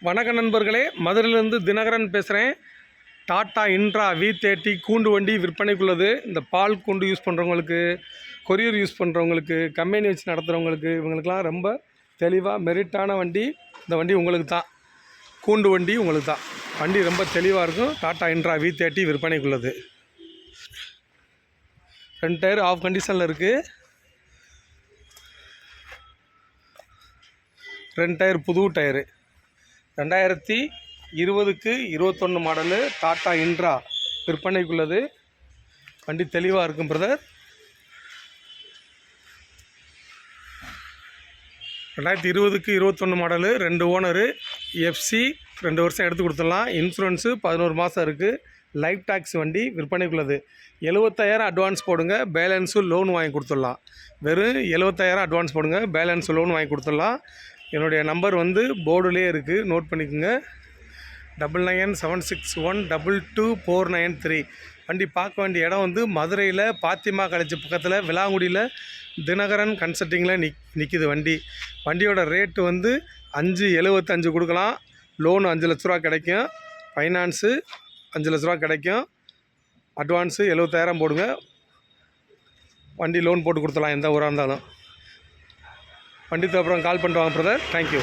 வணக்க நண்பர்களே, மதுரையிலேருந்து தினகரன் பேசுகிறேன். டாட்டா இன்ட்ரா V30 கூண்டு வண்டி விற்பனைக்குள்ளது. இந்த பால் கூண்டு யூஸ் பண்ணுறவங்களுக்கு, கொரியர் யூஸ் பண்ணுறவங்களுக்கு, கம்பெனி வச்சு நடத்துகிறவங்களுக்கு, இவங்களுக்கெல்லாம் ரொம்ப தெளிவாக மெரிட்டான வண்டி. இந்த வண்டி உங்களுக்கு தான், கூண்டு வண்டி உங்களுக்கு தான். வண்டி ரொம்ப தெளிவாக இருக்கும். டாட்டா இன்ட்ரா V30 விற்பனைக்குள்ளது. 2 டயர் ஆஃப் கண்டிஷனில் இருக்குது. 2 டயர் புது டயரு. 2020க்கு 21 மாடலு டாட்டா இன்ட்ரா விற்பனைக்குள்ளது. வண்டி தெளிவாக இருக்கும் பிரதர். 2020க்கு 21 மாடலு, 2 ஓனரு, FC 2 வருஷம் எடுத்து கொடுத்துடலாம். இன்சூரன்ஸு 11 மாதம் இருக்குது. லைஃப் டாக்ஸ் வண்டி விற்பனைக்குள்ளது. 75,000 அட்வான்ஸ் போடுங்க, பேலன்ஸு லோன் வாங்கி கொடுத்துடலாம். வெறும் 75,000 அட்வான்ஸ் போடுங்க, பேலன்ஸ் லோன் வாங்கி கொடுத்துடலாம். என்னுடைய நம்பர் போர்டுலேயே இருக்குது, நோட் பண்ணிக்கோங்க. 9976122493. வண்டி பார்க்க வேண்டிய இடம் மதுரையில் பாத்திமா காலேஜ் பக்கத்தில் விலாங்குடியில் தினகரன் கன்சல்ட்டிங்கில் நிற்கிது வண்டி. வண்டியோட ரேட்டு 5,75 கொடுக்கலாம். லோனு 5 லட்ச ரூபா கிடைக்கும். ஃபைனான்ஸு 5 லட்ச ரூபா கிடைக்கும். அட்வான்ஸு 70,000 போடுங்க, வண்டி லோன் போட்டு கொடுத்துடலாம். எந்த ஊராக இருந்தாலும் வண்டி அப்புறம் கால் பண்ணிட்டு வாங்க பிரதர். தேங்க்யூ.